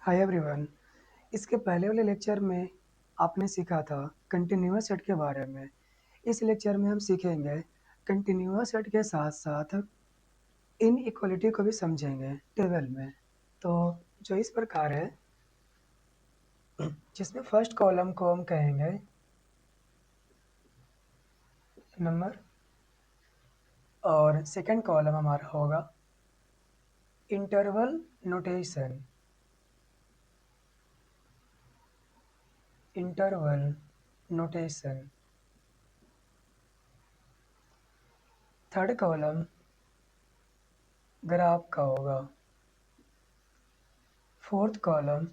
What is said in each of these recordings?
Hi everyone. इसके पहले वाले लेक्चर में आपने सीखा था कंटिन्यूअस सेट के बारे में। इस लेक्चर में हम सीखेंगे कंटिन्यूअस सेट के साथ साथ इनइक्वालिटी को भी समझेंगे टेबल में। तो जो इस प्रकार है, जिसमें फर्स्ट कॉलम को हम कहेंगे नंबर और सेकंड कॉलम हमारा होगा interval notation. Interval notation. Third column graph का होगा। Fourth column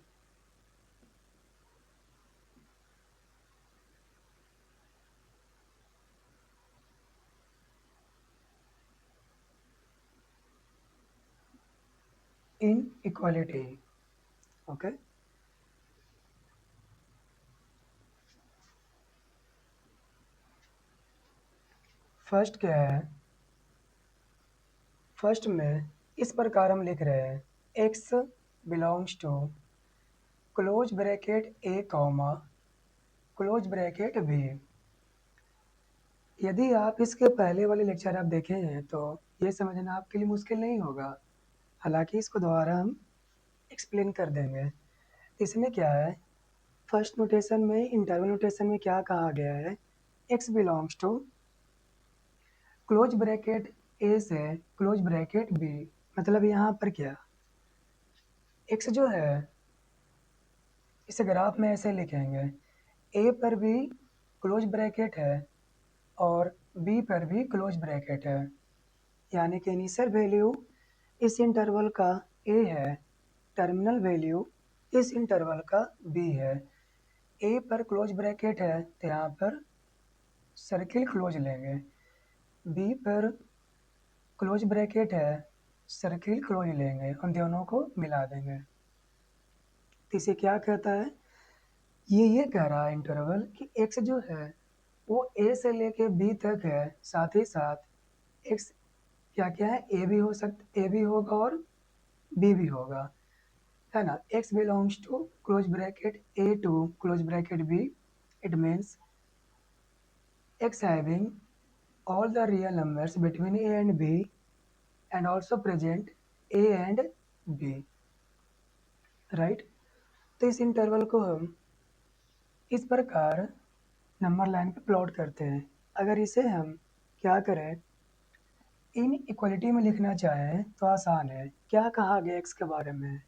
inequality. Okay. First क्या है? फर्स्ट में इस प्रकार हम लिख रहे हैं x belongs to close bracket a comma close bracket b। यदि आप इसके पहले वाले लेक्चर आप देखे हैं तो ये समझना आपके लिए मुश्किल नहीं होगा। हालांकि इसको दोबारा हम एक्सप्लेन कर देंगे। इसमें क्या है, फर्स्ट नोटेशन में इंटरवल नोटेशन में क्या कहा गया है, x belongs to close bracket a से क्लोज ब्रैकेट b। मतलब यहाँ पर क्या, x जो है इसे ग्राफ में ऐसे लिखेंगे, ए पर भी क्लोज ब्रैकेट है और बी पर भी क्लोज ब्रैकेट है। यानी कि इनिशियल वैल्यू इस इंटरवल का ए है, टर्मिनल वैल्यू इस इंटरवल का बी है। ए पर क्लोज ब्रैकेट है तो यहाँ पर सर्किल क्लोज लेंगे, बी पर क्लोज ब्रैकेट है सर्किल क्लोज लेंगे, उन दोनों को मिला देंगे। तो इसे क्या कहता है, ये कह रहा है इंटरवल कि x जो है वो a से लेके b तक है, साथ ही साथ x क्या क्या है, a भी हो सकता, a भी होगा और b भी होगा, है ना। x belongs to close bracket a to close bracket b। It means x having all the real numbers between a and b and also present a and b, right. तो इस interval को हम इस प्रकार नंबर लाइन पे plot करते हैं। अगर इसे हम क्या करें, इन इक्वलिटी में लिखना चाहें तो आसान है। क्या कहा गया x के बारे में,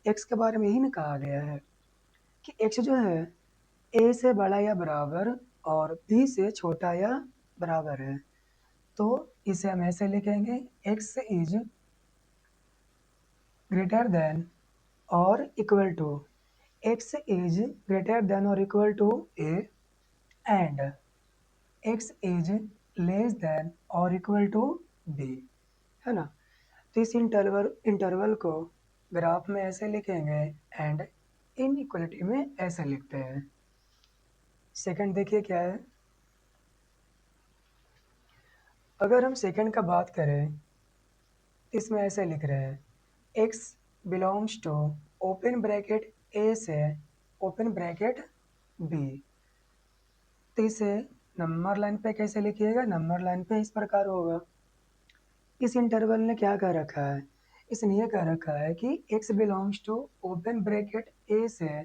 x के बारे में यही ना कहा गया है कि x जो है a से बड़ा या बराबर और b से छोटा या बराबर है। तो इसे हम ऐसे लिखेंगे, x इज ग्रेटर देन और equal to, x is greater than और equal to a and x is less than और इक्वल टू b, है ना। तो इस इंटरवल को ग्राफ में ऐसे लिखेंगे एंड इनइक्वालिटी में ऐसे लिखते हैं। सेकंड देखिए क्या है, अगर हम सेकंड का बात करें इसमें ऐसे लिख रहे हैं x belongs to open bracket a से ओपन ब्रैकेट b। तो इसे नंबर लाइन पे कैसे लिखिएगा, नंबर लाइन पे इस प्रकार होगा। इस इंटरवल ने क्या कर रखा है, इसने ये कह रखा है कि x belongs to open bracket a से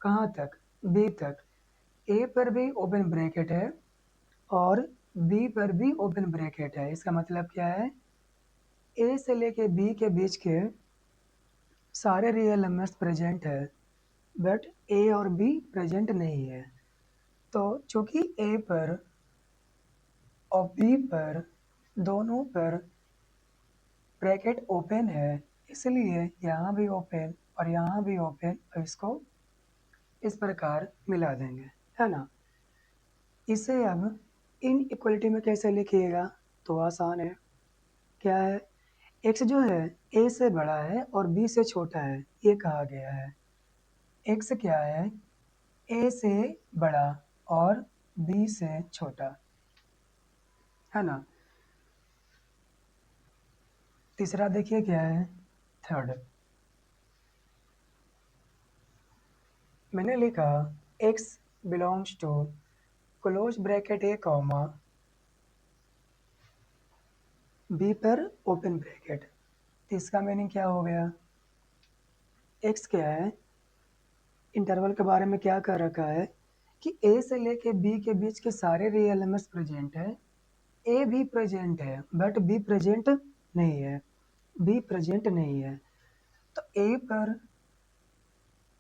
कहाँ तक, b तक। a पर भी ओपन ब्रैकेट है और b पर भी ओपन ब्रैकेट है। इसका मतलब क्या है, a से लेके b के बीच के सारे रियल नंबर्स प्रेजेंट है बट a और b प्रेजेंट नहीं है। तो चूंकि a पर और b पर दोनों पर ब्रैकेट ओपन है, इसलिए यहाँ भी ओपन और यहाँ भी ओपन, और इसको इस प्रकार मिला देंगे, है ना। इसे अब इन इक्वलिटी में कैसे लिखिएगा तो आसान है। क्या है, x जो है a से बड़ा है और b से छोटा है, ये कहा गया है। x क्या है, a से बड़ा और b से छोटा, है ना। तीसरा देखिए क्या है, थर्ड। मैंने लिखा x belongs to close bracket A comma B पर ओपन ब्रैकेट। तो इसका मीनिंग क्या हो गया? x क्या है? इंटरवल के बारे में क्या कर रखा है कि a से लेके b के बीच के सारे रियल नंबर्स प्रेजेंट है, a भी प्रेजेंट है बट b प्रेजेंट नहीं है, b प्रेजेंट नहीं है। तो a पर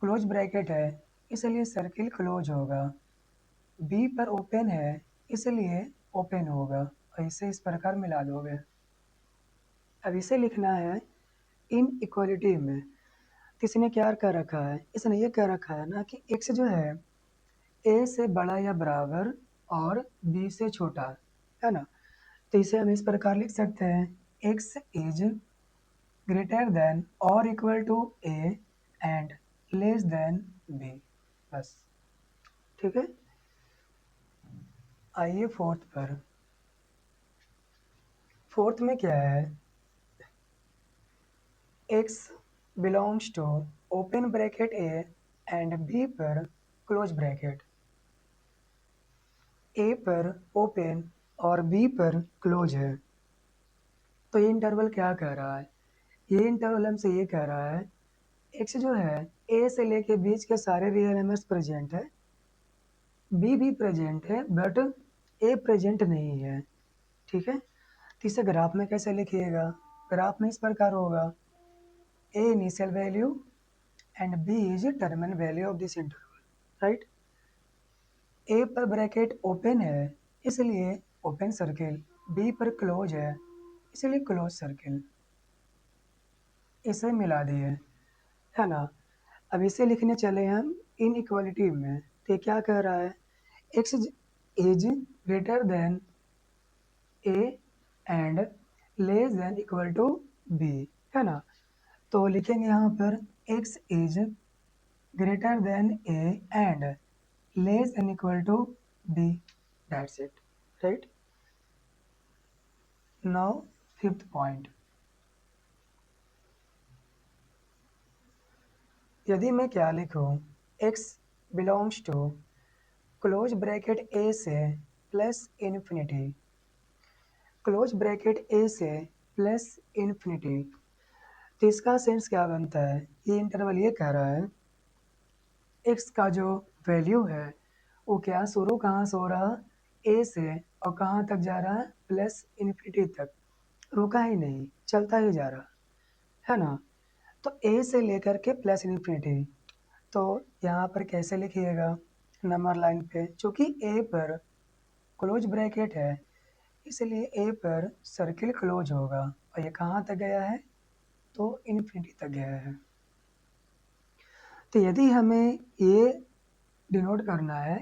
क्लोज ब्रैकेट है इसलिए सर्किल क्लोज होगा, b पर ओपन है इसलिए ओपन होगा, और इसे इस प्रकार मिला दोगे। अब इसे लिखना है इन इक्वलिटी में। तो इसने क्या कर रखा है? इसने ये कर रखा है ना कि x जो है a से बड़ा या बराबर और b से छोटा है ना। तो इसे हम इस प्रकार लिख सकते हैं x इज ग्रेटर देन और equal to a and less than b। बस, ठीक है। आइए फोर्थ पर। फोर्थ में क्या है? x belongs to open bracket a and b पर क्लोज ब्रैकेट। a पर ओपन और b पर क्लोज है। तो ये इंटरवल क्या कह रहा है? ये इंटरवल हमसे ये कह रहा है x जो है a से लेके बीच के सारे रियल नंबर्स प्रेजेंट है, b भी प्रेजेंट है बट a प्रेजेंट नहीं है, ठीक है। तो इसे ग्राफ में कैसे लिखिएगा? ग्राफ में इस प्रकार होगा a initial value and b is terminal value of this interval, right. a पर ब्रैकेट ओपन है इसलिए ओपन सर्किल, b पर क्लोज है इसलिए क्लोज सर्किल। इसे मिला दिए, है ना। अब इसे लिखने चले हम इन इक्वलिटी में। तो ये क्या कह रहा है? x is greater than a and less than equal to b, है ना। तो लिखेंगे यहाँ पर x is greater than a and less than equal to b, that's it, right. Now fifth point. यदि मैं क्या लिखूँ x belongs to close bracket a से plus infinity, close bracket a से प्लस इन्फिनिटी। तो इसका सेंस क्या बनता है? ये इंटरवल ये कह रहा है x का जो वैल्यू है वो क्या शुरू कहाँ से हो रहा? a से, और कहाँ तक जा रहा है? प्लस इन्फिनिटी तक, रुका ही नहीं, चलता ही जा रहा है ना। तो a से लेकर के प्लस इन्फिनिटी। तो यहाँ पर कैसे लिखिएगा? नंबर लाइन पे, चूँकि a पर क्लोज ब्रैकेट है इसलिए a पर सर्किल क्लोज होगा, और ये कहाँ तक गया है? तो इन्फिनिटी तक गया है। तो यदि हमें ये डिनोट करना है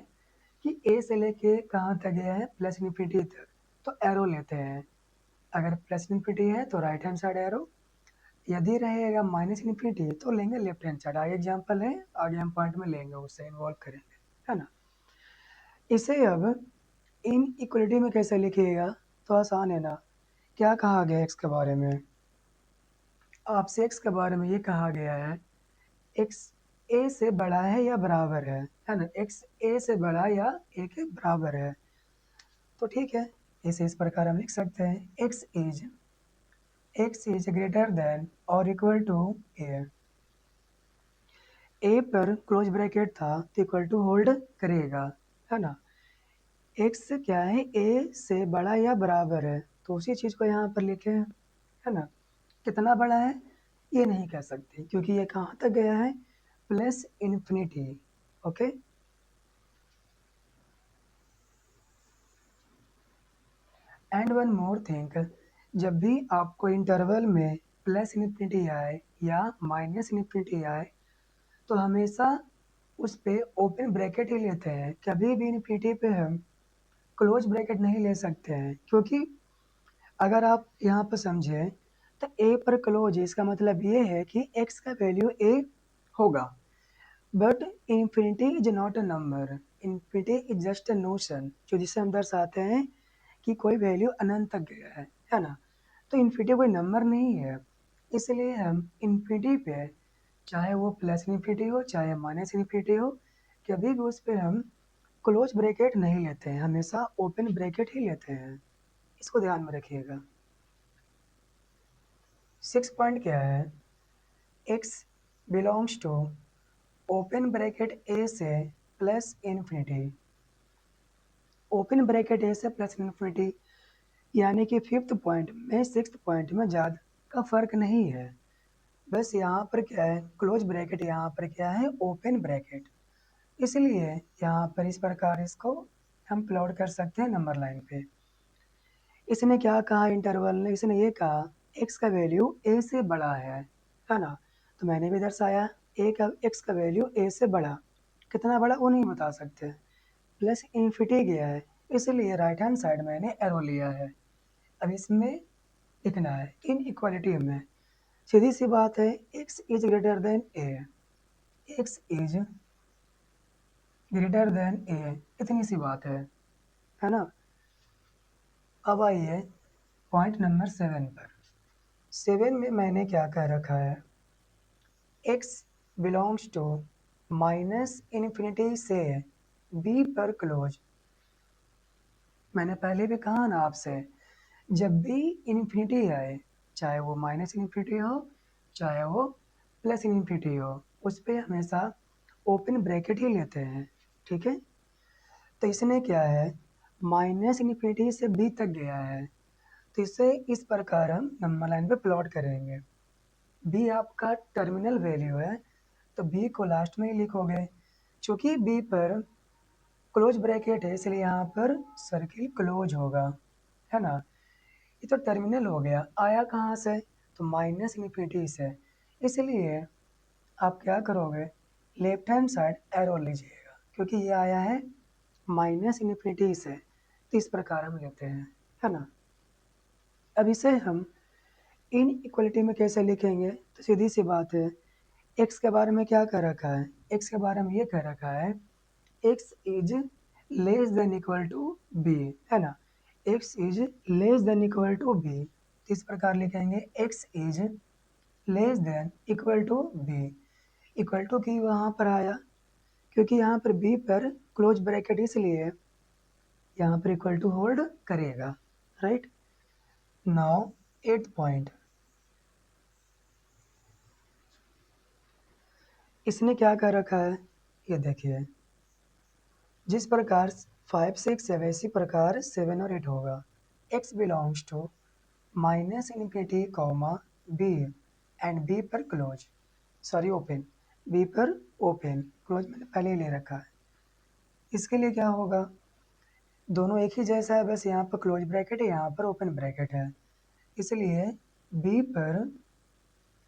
कि a से लेके कहाँ तक गया है? प्लस इन्फिनिटी तक, तो एरो लेते हैं। अगर प्लस इन्फिनिटी है तो राइट हैंड साइड एरो, यदि रहेगा माइनस इन्फिनिटी तो लेंगे लेफ्ट हैंड साइड। आगे एग्जाम्पल है, आगे हम पॉइंट में लेंगे, उससे इन्वॉल्व करेंगे, है ना। इसे अब इन इक्वलिटी में कैसे लिखिएगा? तो आसान है ना। क्या कहा गया एक्स के बारे में? आपसे एक्स के बारे में ये कहा गया है एक्स ए से बड़ा है या बराबर है ना। एक्स ए से बड़ा या ए के बराबर है, तो ठीक है। इसे इस प्रकार हम लिख सकते हैं एक्स इज ग्रेटर देन और इक्वल टू ए। ए पर क्लोज ब्रैकेट था तो इक्वल टू होल्ड करेगा, है ना। एक्स क्या है? ए से बड़ा या बराबर है, तो उसी चीज़ को यहाँ पर लिखे हैं, है ना। कितना बड़ा है ये नहीं कह सकते क्योंकि ये कहाँ तक गया है? Plus infinity, okay. And one more thing, जब भी आपको इंटरवल में प्लस इन्फिनिटी आए या माइनस इन्फिनिटी आए तो हमेशा उस पे ओपन ब्रैकेट ही लेते हैं, कभी भी इन्फिनिटी पे हम क्लोज ब्रैकेट नहीं ले सकते हैं। क्योंकि अगर आप यहाँ पर समझें तो ए पर क्लोज है, इसका मतलब ये है कि एक्स का वैल्यू ए होगा, but infinity is not a number, infinity is just a notion, जो जिसे हम दर्शाते हैं कि कोई वैल्यू अनंत तक गया है ना। तो इन्फिनिटी कोई नंबर नहीं है, इसलिए हम इन्फिनिटी पे चाहे वो प्लस इन्फिनिटी हो चाहे माइनस इन्फिनिटी हो, कभी भी उस पर हम क्लोज ब्रैकेट नहीं लेते हैं, हमेशा ओपन ब्रैकेट ही लेते हैं। इसको ध्यान में रखिएगा। 6 पॉइंट क्या है, x belongs to open bracket A से plus infinity, open bracket A से प्लस इन्फिनिटी, यानी कि फिफ्थ पॉइंट में सिक्स्थ पॉइंट में ज़्यादा का फर्क नहीं है। बस यहाँ पर क्या है, क्लोज ब्रैकेट, यहाँ पर क्या है, ओपन ब्रैकेट। इसलिए यहाँ पर इस प्रकार इसको हम प्लॉट कर सकते हैं नंबर लाइन पे। इसने क्या कहा इंटरवल ने, इसने ये कहा x का वैल्यू a से बड़ा है ना। तो मैंने भी दर्शाया x का वैल्यू a से बड़ा, कितना बड़ा वो नहीं बता सकते, प्लस इन्फिनिटी गया है, इसलिए राइट हैंड साइड मैंने एरो लिया है। अब इसमें लिखना है इन इक्वालिटी में, सीधी सी बात है, x is greater than a, x is greater than a, इतनी सी बात है ना। अब आइए पॉइंट नंबर 7 पर। 7 में मैंने क्या कह रखा है, x belongs to minus infinity से b पर क्लोज। मैंने पहले भी कहा ना आपसे, जब भी इन्फिनिटी आए, चाहे वो माइनस इन्फिनिटी हो चाहे वो प्लस इन्फिनिटी हो, उस पर हमेशा ओपन ब्रैकेट ही लेते हैं, ठीक है। तो इसने क्या है, माइनस इन्फिनिटी से बी तक गया है, तो इसे इस प्रकार हम नंबर लाइन पे प्लॉट करेंगे। बी आपका टर्मिनल वैल्यू है, तो बी को लास्ट में ही लिखोगे, चूँकि बी पर क्लोज ब्रैकेट है इसलिए यहाँ पर सर्किल क्लोज होगा, है ना। ये तो टर्मिनल हो गया, आया कहाँ से, तो माइनस इन्फिनिटी से, इसलिए आप क्या करोगे, लेफ्ट हैंड साइड एरो लीजिएगा, क्योंकि ये आया है माइनस इन्फिनिटी से, तो इस प्रकार हम लेते हैं, है ना। अब इसे हम इन इक्वलिटी में कैसे लिखेंगे, तो सीधी सी बात है, x के बारे में क्या कह रखा है, x के बारे में ये कह रखा है x is less than equal to b, है ना। x is less than equal to b, इस प्रकार लिखेंगे x is less than equal to b। Equal to की वहाँ पर आया, क्योंकि यहाँ पर b पर क्लोज ब्रैकेट, इसलिए यहाँ पर इक्वल टू होल्ड करेगा, राइट। नाउ 8th पॉइंट, इसने क्या कर रखा है, ये देखिए, जिस प्रकार 5 6 है वैसी प्रकार 7 और 8 होगा। x belongs to minus infinity comma b and b पर क्लोज, सॉरी ओपन, b पर ओपन, क्लोज मैंने पहले ही ले रखा है। इसके लिए क्या होगा, दोनों एक ही जैसा है, बस यहाँ पर क्लोज ब्रैकेट है यहाँ पर ओपन ब्रैकेट है, इसलिए b पर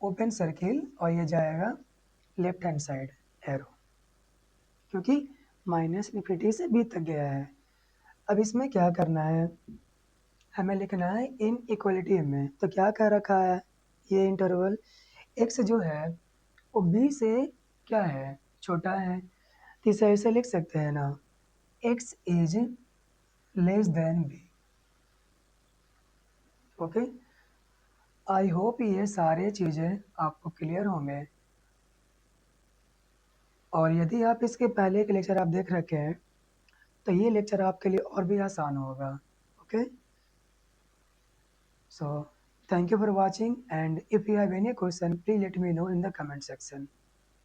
ओपन सर्किल और ये जाएगा लेफ्ट हैंड साइड एरो, क्योंकि माइनस इन्फिनिटी से बी तक गया है। अब इसमें क्या करना है, हमें लिखना है इन इक्वलिटी में, तो क्या कह रखा है, ये इंटरवल x जो है वो b से क्या है, छोटा है, तो इसे ऐसे लिख सकते हैं ना, x is less than b। Okay, I hope ये सारे चीज़ें आपको क्लियर होंगे, और यदि आप इसके पहले के लेक्चर आप देख रखे हैं तो ये लेक्चर आपके लिए और भी आसान होगा। Okay, so thank you for watching, and if you have any question please let me know in the comment section.